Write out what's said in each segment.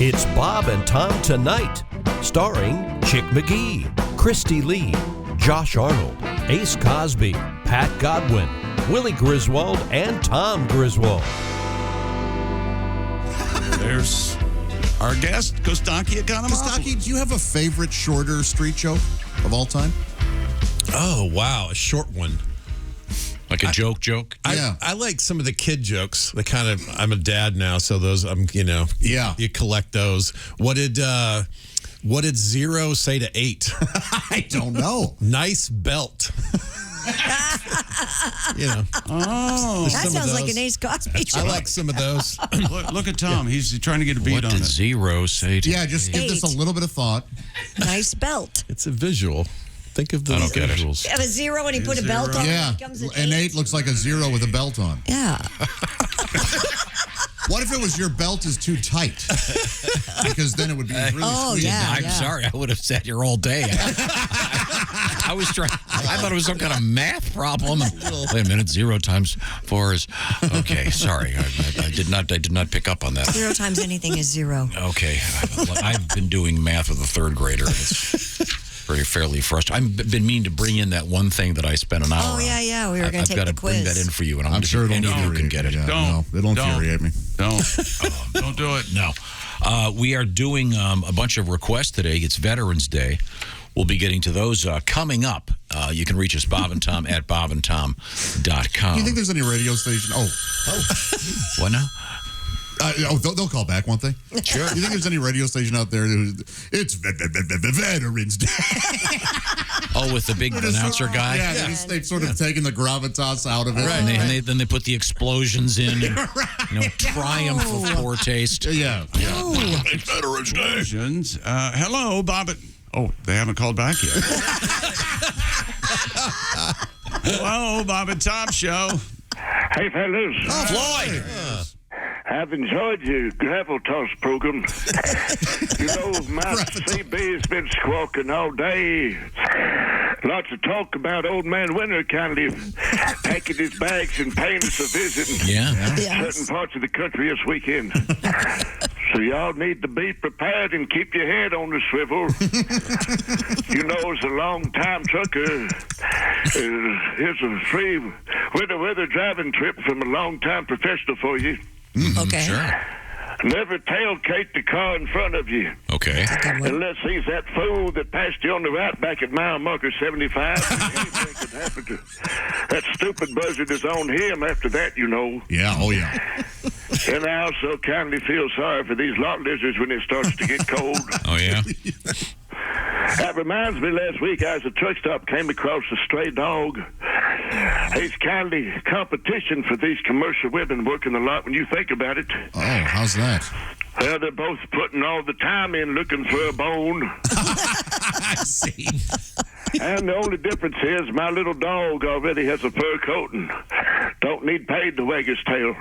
It's Bob and Tom Tonight, starring Chick McGee, Christy Lee, Josh Arnold, Ace Cosby, Pat Godwin, Willie Griswold, and Tom Griswold. There's our guest, Costaki Economopoulos. Costaki, do you have a favorite shorter street joke of all time? Oh, wow. A short one. Like a joke? I like some of the kid jokes. They kind of, I'm a dad now, so those, Yeah. You collect those. What did 0 say to 8? I don't know. Nice belt. Oh, that sounds like an Ace Cosby joke. I like some of those. Look at Tom. He's trying to get a beat on it. What did 0 say to Yeah, just give this a little bit of thought. Nice belt. It's a visual. Think of the I don't get it. visuals. You have a 0 and he put a belt on. Yeah, It becomes an 8 looks like a 0 with a belt on. Yeah. What if it was your belt is too tight? Because then it would be really squeezed. yeah. I'm sorry. I would have sat here all day. I was trying. I thought it was some kind of math problem. Wait a minute. 0 times 4 is okay. Sorry, I did not pick up on that. 0 times anything is 0. Okay, I've been doing math with a third grader. It's fairly frustrating. I've been meaning to bring in that one thing that I spent an hour on. Oh, yeah. We were going to take the quiz. I've got to bring that in for you, and I'm sure any of you can get it. No, it'll infuriate me. Don't do it. No. We are doing a bunch of requests today. It's Veterans Day. We'll be getting to those coming up. You can reach us, Bob and Tom, at bobandtom.com. Do you think there's any radio station? What now? They'll call back, won't they? Sure. Do you think there's any radio station out there it's Veterans Day? Oh, with the big announcer guy? Yeah, they've sort of taken the gravitas out of it. Right. And then they put the explosions in. And, triumph of poor taste. Yeah. It's Veterans Day. Hello, Bob. Oh, they haven't called back yet. Hello, Bob and Tom Show. Hey, fellas. Oh, Floyd! I've enjoyed your gravel toss program. My CB's been squawking all day. Lots of talk about old man Winter kindly packing his bags and paying us a visit in certain parts of the country this weekend. So y'all need to be prepared and keep your head on the swivel. As a long-time trucker, here's a free weather driving trip from a long-time professional for you. Okay. Sure. Never tailgate the car in front of you. Okay. Unless he's that fool that passed you on the right back at mile marker 75. That stupid buzzard is on him after that, Yeah, oh yeah. And I also kindly feel sorry for these lot lizards when it starts to get cold. Oh, yeah? That reminds me, last week I was at a truck stop, came across a stray dog. He's kindly competition for these commercial women working a lot when you think about it. Oh, how's that? Well, they're both putting all the time in looking for a bone. I see. And the only difference is my little dog already has a fur coat and don't need paid to wag his tail.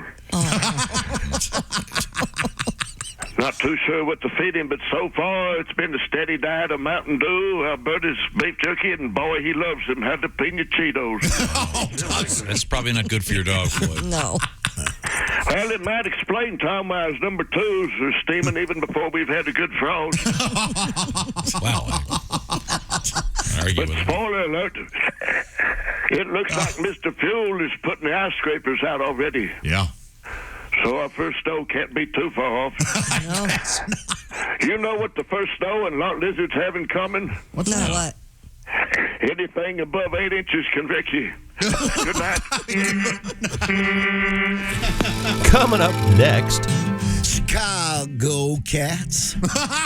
Not too sure what to feed him, but so far it's been a steady diet of Mountain Dew, Alberta's beef jerky, and boy, he loves them jalapeno Cheetos. That's probably not good for your dog, Floyd. No. Well, it might explain, Tom, why his number 2s are steaming even before we've had a good frost. Wow. Argue But with him. spoiler alert, it looks like Mr. Fuel is putting the ice scrapers out already. Yeah. So our first snow can't be too far off. No. You know what the first snow and lot lizards have in common? What's that? What? Anything above 8 inches can wreck you. Good night. Coming up next, Chicago cats.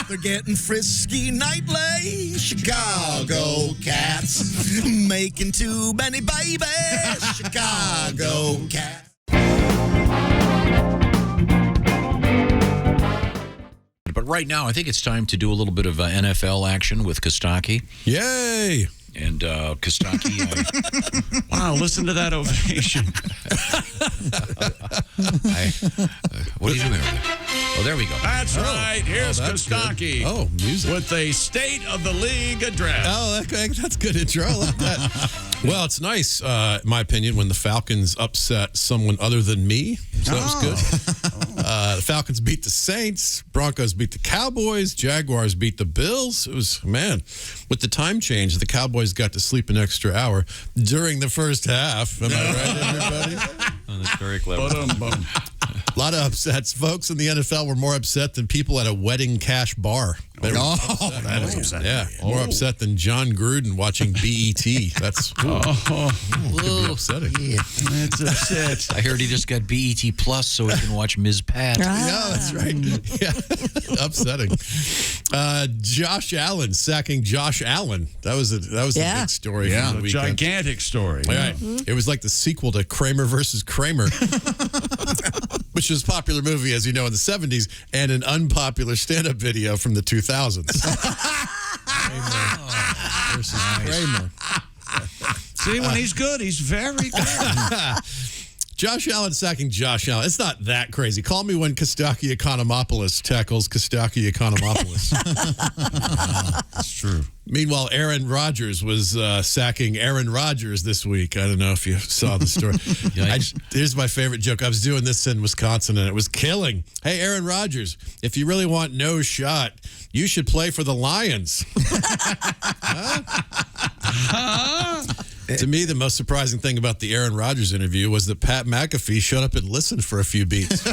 They're getting frisky nightly. Chicago cats. Making too many babies. Chicago cats. But right now, I think it's time to do a little bit of NFL action with Costaki. Yay! And Costaki, Wow, listen to that ovation. what are you doing over there? Oh, there we go. That's right. Here's that's Costaki. good. Oh, music. With a State of the League address. Oh, okay, that's good intro. I like that. Well, it's nice, in my opinion, when the Falcons upset someone other than me. So that was good. The Falcons beat the Saints. Broncos beat the Cowboys. Jaguars beat the Bills. It was, man, with the time change, the Cowboys got to sleep an extra hour during the first half. Am I right, everybody? Oh, that's very clever. A lot of upsets. Folks in the NFL were more upset than people at a wedding cash bar. That is upsetting. Yeah, more upset than John Gruden watching BET. That's could be upsetting. That's upset. I heard he just got BET Plus so he can watch Ms. Pat. Yeah, that's right. Yeah, upsetting. Josh Allen sacking Josh Allen. That was a big story. Yeah, from the a weekend. gigantic story. All right. It was like the sequel to Kramer versus Kramer, which was a popular movie, as you know, in the 70s, and an unpopular stand-up video from the 2000s. Kramer versus Kramer. See, when he's good, he's very good. Josh Allen sacking Josh Allen. It's not that crazy. Call me when Costaki Economopoulos tackles Costaki Economopoulos. That's true. Meanwhile, Aaron Rodgers was sacking Aaron Rodgers this week. I don't know if you saw the story. Here's my favorite joke. I was doing this in Wisconsin, and it was killing. Hey, Aaron Rodgers, if you really want no shot, you should play for the Lions. To me, the most surprising thing about the Aaron Rodgers interview was that Pat McAfee showed up and listened for a few beats.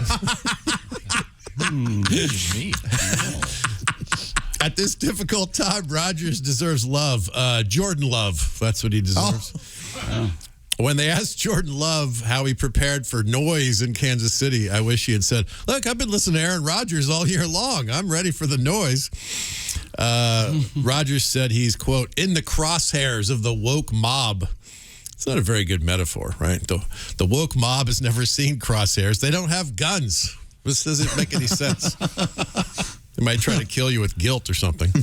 At this difficult time, Rodgers deserves love. Jordan Love, that's what he deserves. When they asked Jordan Love how he prepared for noise in Kansas City, I wish he had said, look, I've been listening to Aaron Rodgers all year long. I'm ready for the noise. Rodgers said he's, quote, in the crosshairs of the woke mob. It's not a very good metaphor, right? The woke mob has never seen crosshairs. They don't have guns. This doesn't make any sense. They might try to kill you with guilt or something.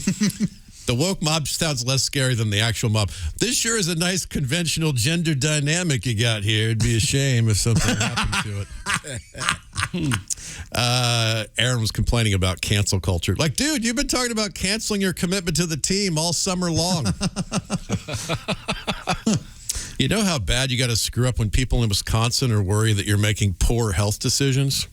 The woke mob sounds less scary than the actual mob. This sure is a nice conventional gender dynamic you got here. It'd be a shame if something happened to it. Aaron was complaining about cancel culture. Like, dude, you've been talking about canceling your commitment to the team all summer long. You know how bad you got to screw up when people in Wisconsin are worried that you're making poor health decisions?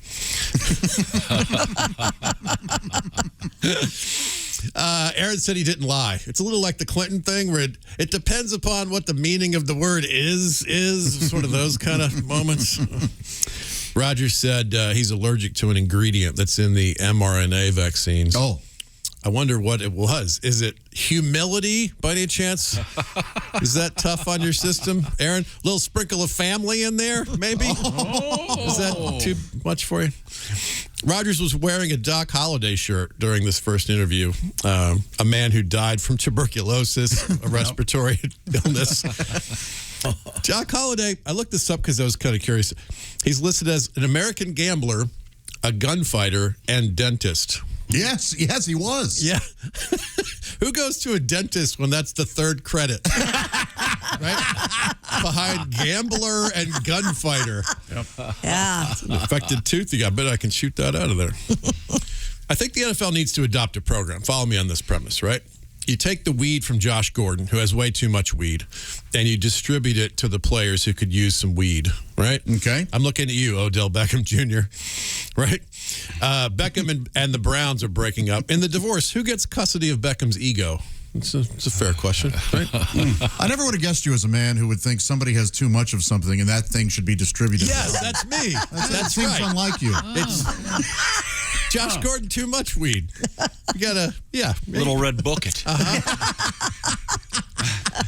Aaron said he didn't lie. It's a little like the Clinton thing where it depends upon what the meaning of the word is sort of those kind of moments. Rodgers said he's allergic to an ingredient that's in the mRNA vaccines. Oh. I wonder what it was. Is it humility by any chance? Is that tough on your system, Aaron? A little sprinkle of family in there, maybe? Is that too much for you? Rodgers was wearing a Doc Holliday shirt during this first interview. A man who died from tuberculosis, a respiratory illness. Doc Holliday, I looked this up because I was kind of curious. He's listed as an American gambler, a gunfighter, and dentist. Yes, he was. Yeah. Who goes to a dentist when that's the third credit? Right? Behind gambler and gunfighter. Yep. Yeah. It's an affected tooth you got. I bet I can shoot that out of there. I think the NFL needs to adopt a program. Follow me on this premise, right? You take the weed from Josh Gordon, who has way too much weed, and you distribute it to the players who could use some weed, right? Okay. I'm looking at you, Odell Beckham Jr., right? Beckham and the Browns are breaking up. In the divorce, who gets custody of Beckham's ego? It's a fair question, right? I never would have guessed you as a man who would think somebody has too much of something and that thing should be distributed. Yes, that's me. That seems right. unlike you. It's Josh Gordon, too much weed. You gotta, Little red bucket.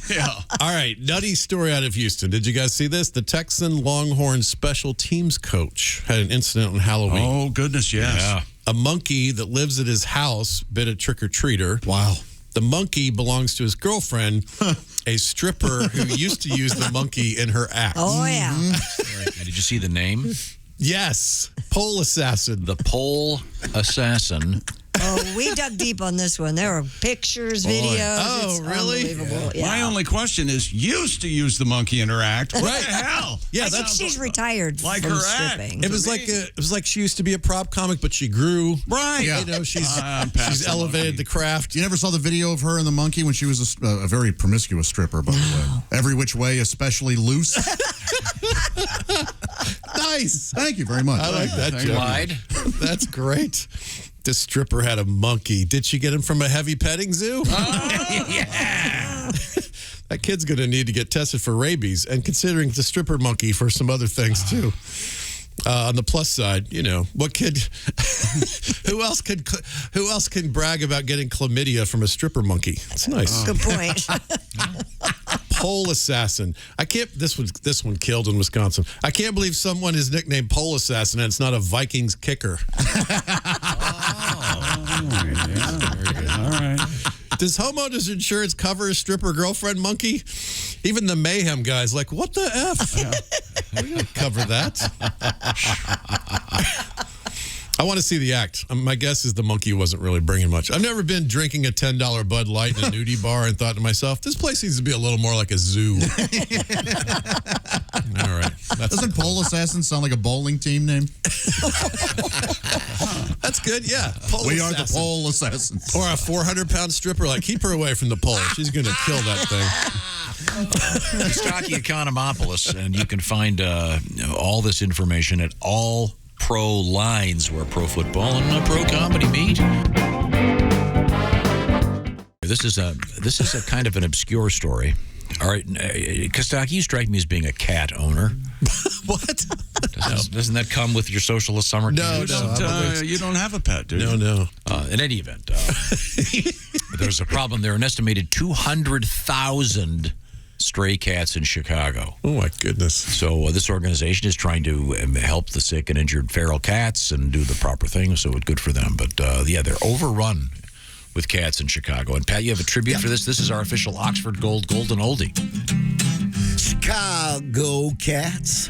Yeah. All right, nutty story out of Houston. Did you guys see this? The Texan Longhorns special teams coach had an incident on Halloween. Oh, goodness, yes. Yeah. A monkey that lives at his house bit a trick-or-treater. Wow. The monkey belongs to his girlfriend, a stripper who used to use the monkey in her act. Oh, yeah. Did you see the name? Yes, pole assassin. The pole assassin. Oh, we dug deep on this one. There were pictures, videos. Oh, It's really? Unbelievable. Yeah. My only question is, used to use the monkey in her act. What Right. the hell? Yeah, I think that's she's retired like from her act. stripping. It was like she used to be a prop comic, but she grew. Right. Yeah. You know, she's past the elevated monkey. the craft. You never saw the video of her and the monkey when she was a very promiscuous stripper, by the way. Every which way, especially loose. Nice. Thank you very much. I like that joke. Lied. That's great. This stripper had a monkey. Did she get him from a heavy petting zoo? Yeah. That kid's going to need to get tested for rabies, and considering it's a stripper monkey for some other things too. On the plus side, what kid? who else can brag about getting chlamydia from a stripper monkey? It's nice. Good point. Pole assassin. I can't. This one killed in Wisconsin. I can't believe someone is nicknamed Pole Assassin and it's not a Vikings kicker. All right. Does homeowners insurance cover a stripper girlfriend monkey? Even the mayhem guys like, what the F? We don't cover that. I want to see the act. My guess is the monkey wasn't really bringing much. I've never been drinking a $10 Bud Light in a nudie bar and thought to myself, this place needs to be a little more like a zoo. All right. Doesn't Pole Assassin sound like a bowling team name? That's good, yeah. Pole We assassin. are the Pole Assassins. Or a 400-pound stripper, keep her away from the pole. She's going to kill that thing. Costaki Economopoulos, and you can find all this information at all pro lines where pro football and pro comedy meet. This is a kind of an obscure story. All right, Costaki, you strike me as being a cat owner. What? Doesn't that come with your socialist summer camp? No, you don't have a pet, do you? No. In any event, there's a problem. There are an estimated 200,000 stray cats in Chicago. Oh, my goodness. So this organization is trying to help the sick and injured feral cats and do the proper thing, so it's good for them. But, they're overrun with cats in Chicago. And, Pat, you have a tribute for this? This is our official Oxford Golden Oldie. Chicago cats,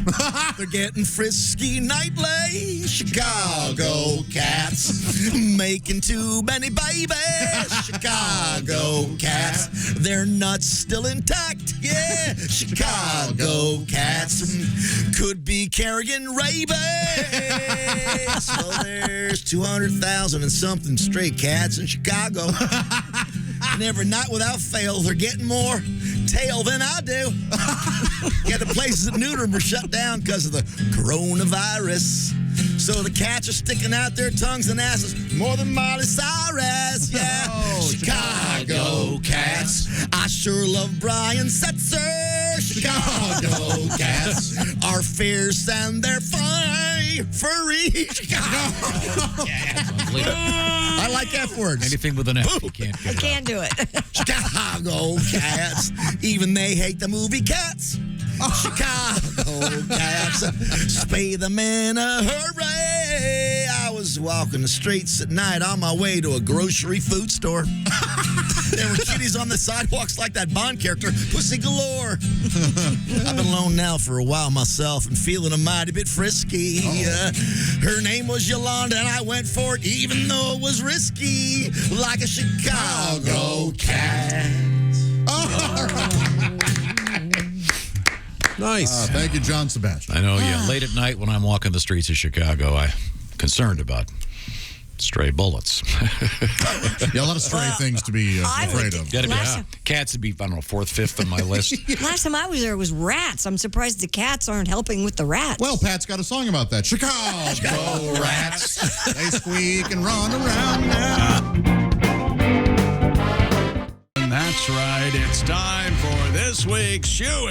they're getting frisky nightly. Chicago cats, making too many babies. Chicago cats, their nuts still intact. Yeah, Chicago cats could be carrying rabies. So there's 200,000 and something stray cats in Chicago. And every night without fail, they're getting more tail than I do. Yeah, the places that neuter them were shut down because of the coronavirus. So the cats are sticking out their tongues and asses more than Miley Cyrus. Yeah, Chicago cats. I sure love Brian Setzer. Chicago cats are fierce and they're funny, furry. Chicago cats. I like F words. Anything with an F, you can't I get it. can't do it. Chicago cats, even they hate the movie Cats. Chicago cats, spay them in a hurry. I was walking the streets at night on my way to a grocery food store. There were kitties on the sidewalks like that Bond character, Pussy Galore. I've been alone now for a while myself and feeling a mighty bit frisky. Her name was Yolanda and I went for it even though it was risky. Like a Chicago cat. Nice. Thank you, John Sebastian. I know, yeah. Late at night when I'm walking the streets of Chicago, I'm concerned about stray bullets. Yeah, a lot of stray things to be afraid of. Gotta be, Last- cats would be, I don't know, fourth, fifth on my list. Last time I was there was rats. I'm surprised the cats aren't helping with the rats. Well, Pat's got a song about that. Chicago rats. They squeak and run around now. And that's right. It's time for this week's Shoe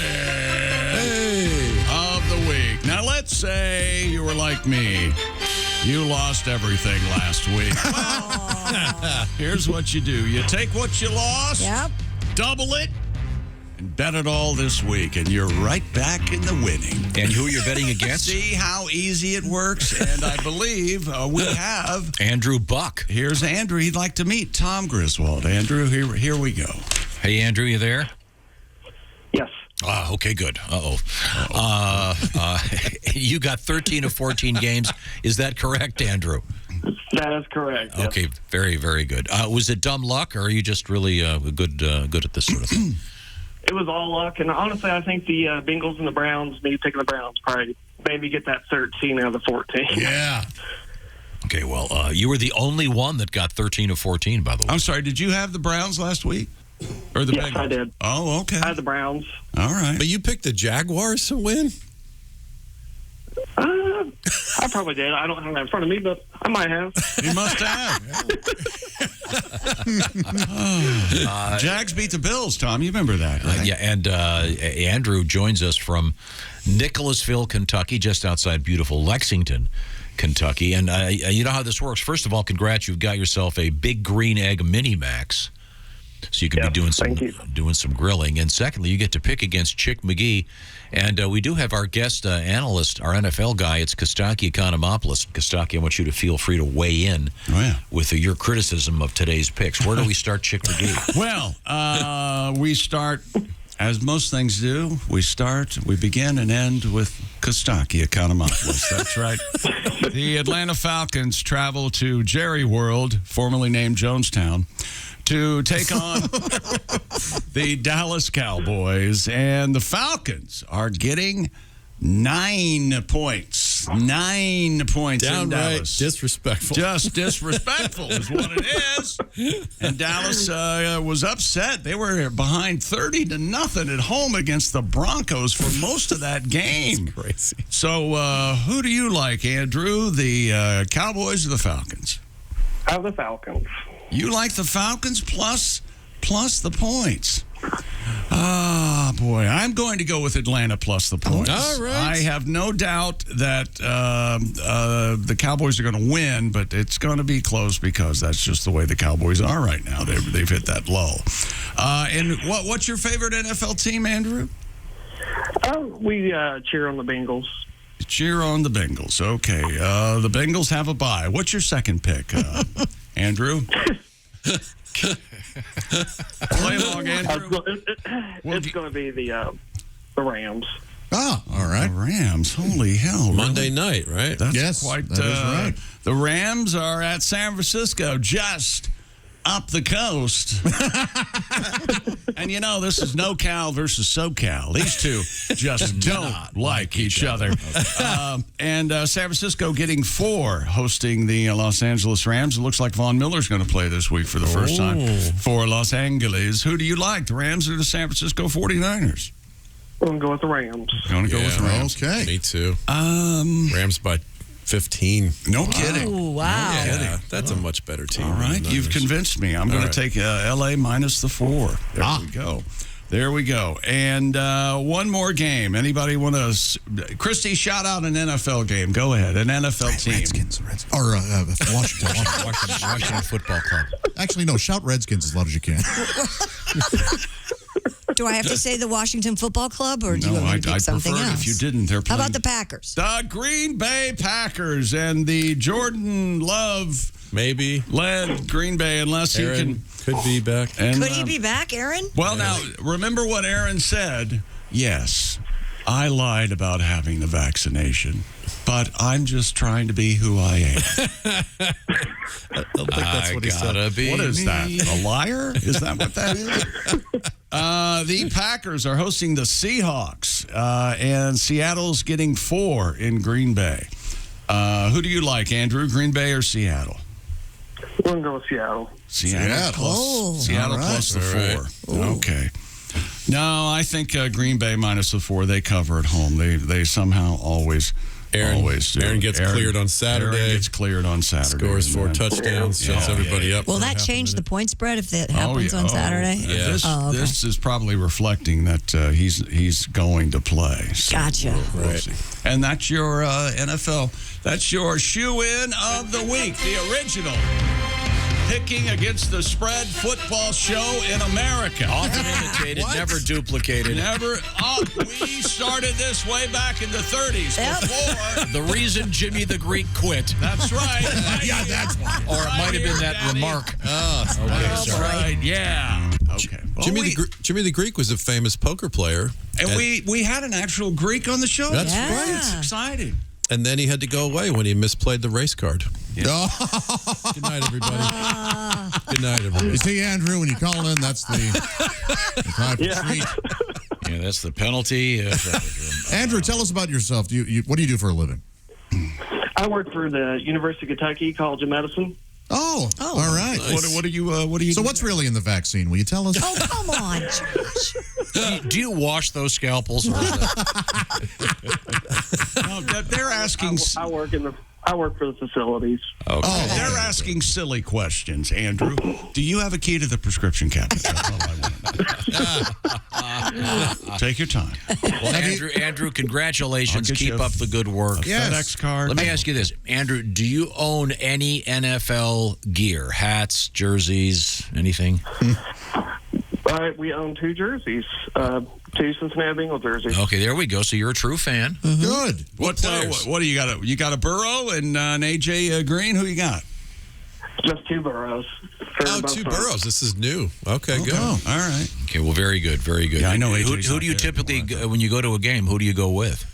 of the Week. Now, let's say you were like me. You lost everything last week. Well, here's what you do. You take what you lost, Yep. double it, and bet it all this week, and you're right back in the winning. And who you're betting against? See how easy it works? And I believe we have... Andrew Buck. Here's Andrew. He'd like to meet Tom Griswold. Andrew, here we go. Hey, Andrew, you there? Yes. Okay, good. You got 13 of 14 games. Is that correct, Andrew? That is correct. Yes. Okay, very, very good. Was it dumb luck, or are you just really good at this sort of thing? It was all luck, and honestly, I think the Bengals and the Browns, me picking the Browns, probably made me get that 13 out of the 14. Yeah. Okay, well, you were the only one that got 13 of 14, by the way. I'm sorry, did you have the Browns last week? Or the Yes, Bengals? I did. Oh, okay. I had the Browns. All right. But you picked the Jaguars to win? I probably did. I don't have it in front of me, but I might have. You must have. Jags beat the Bills, Tom. You remember that, right? Yeah, and Andrew joins us from Nicholasville, Kentucky, just outside beautiful Lexington, Kentucky. And you know how this works. First of all, congrats. You've got yourself a Big Green Egg Mini-Max. So you can be doing some grilling. And secondly, you get to pick against Chick McGee. And we do have our guest analyst, our NFL guy. It's Costaki Economopoulos. Costaki, I want you to feel free to weigh in with your criticism of today's picks. Where do we start, Chick McGee? Well, we start, as most things do, we begin and end with Costaki Economopoulos. That's right. The Atlanta Falcons travel to Jerry World, formerly named Jonestown, to take on the Dallas Cowboys. And the Falcons are getting 9 points. 9 points in Downright Dallas. disrespectful. Just disrespectful is what it is. And Dallas was upset. They were behind 30-0 at home against the Broncos for most of that game. That's crazy. So who do you like, Andrew? The Cowboys or the Falcons? Have the Falcons. You like the Falcons plus the points. Ah, boy. I'm going to go with Atlanta plus the points. All right. I have no doubt that the Cowboys are going to win, but it's going to be close because that's just the way the Cowboys are right now. They've hit that low. And what's your favorite NFL team, Andrew? We cheer on the Bengals. Cheer on the Bengals. Okay. The Bengals have a bye. What's your second pick, Andrew? Play along, Andrew. It's going to be the Rams. Oh, all right. The Rams. Holy hell. Monday night, right? That's quite that is right. The Rams are at San Francisco, just up the coast. And you know, this is NoCal versus SoCal. These two just don't like each other. And San Francisco getting 4, hosting the Los Angeles Rams. It looks like Von Miller's going to play this week for the first time for Los Angeles. Who do you like, the Rams or the San Francisco 49ers? I'm going to go with the Rams. Going to go with the Rams. Okay. Me too. Rams by 15. No kidding. Oh, wow. Yeah, that's a much better team. All right, you've convinced me. I'm going to take LA minus the 4. There we go. There we go. And one more game. Anybody want to? Christy, shout out an NFL game. Go ahead. An NFL team. Redskins. Or Washington. Washington Football Club. Actually, no. Shout Redskins as loud as you can. Do I have to say the Washington Football Club, or do you want me to pick I'd something prefer it else? if you didn't. They're How playing about the Packers? the Green Bay Packers and the Jordan Love Maybe. led Green Bay, unless Aaron he can. could be back. And, Could he be back, Aaron? Well, now, remember what Aaron said. Yes, I lied about having the vaccination, but I'm just trying to be who I am. I don't think that's what he said. What is that? A liar? Is that what that is? The Packers are hosting the Seahawks, and Seattle's getting 4 in Green Bay. Who do you like, Andrew? Green Bay or Seattle? I'm going to go with Seattle. Seattle plus the 4. Okay. No, I think Green Bay minus the 4. They cover at home. They somehow always do. Aaron gets cleared on Saturday. Aaron gets cleared on Saturday. Scores 4 touchdowns. Shuts everybody up. Will for that half a change the minute. point spread if that happens on Saturday? Yeah. This is probably reflecting that he's going to play. So Gotcha. we'll see. And that's your NFL. That's your shoe-in of the week. The original Picking Against the Spread football show in America. Often imitated, never duplicated. Never. We started this way back in the 30s. Yep. Before. The reason Jimmy the Greek quit. That's right. Yeah, that's why. Or it might have been that remark. Okay, Oh, sorry. Right. Yeah. Okay. Well, Jimmy the Greek was a famous poker player. and we had an actual Greek on the show. That's Yeah. right. It's exciting. And then he had to go away when he misplayed the race card. Yeah. Good night, everybody. Good night, everybody. You see, Andrew, when you call in, that's the time for treat. Yeah, that's the penalty. Andrew, tell us about yourself. What do you do for a living? I work for the University of Kentucky College of Medicine. Oh, all right. What do you? So what's really in the vaccine? Will you tell us? Oh, come on, Josh. Do you wash those scalpels? Or is No, they're asking. I work for the facilities. okay. They're asking silly questions, Andrew. Do you have a key to the prescription cabinet? That's all I want to know. Take your time. Well, Andrew, congratulations. I'll get you Keep up the good work. Yes. FedEx card. Let me ask you this, Andrew. Do you own any NFL gear, hats, jerseys, anything? We own 2 jerseys, 2 Cincinnati Bengal jerseys. Okay, there we go. So you're a true fan. Good. What do you got? You got a Burrow and an AJ Green? Who you got? Just 2 Burrows. Oh, 2 Burrows. This is new. Okay, good. Oh, all right. Okay, well, very good, very good. Yeah, I know Who AJ's do not you there typically, anymore. when you go to a game, who do you go with?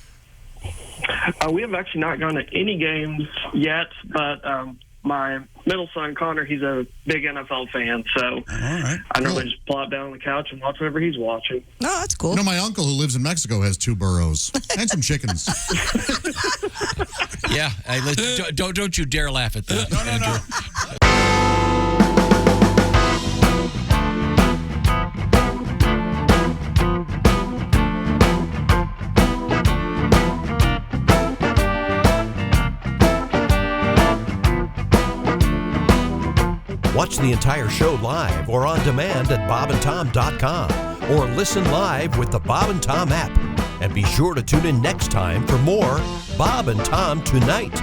We have actually not gone to any games yet, but my middle son, Connor, he's a big NFL fan, so All right. I normally just plop down on the couch and watch whatever he's watching. No, that's cool. You know, my uncle who lives in Mexico has 2 burros and some chickens. Yeah, don't you dare laugh at that. No. Watch the entire show live or on demand at bobandtom.com or listen live with the Bob and Tom app. And be sure to tune in next time for more Bob and Tom Tonight.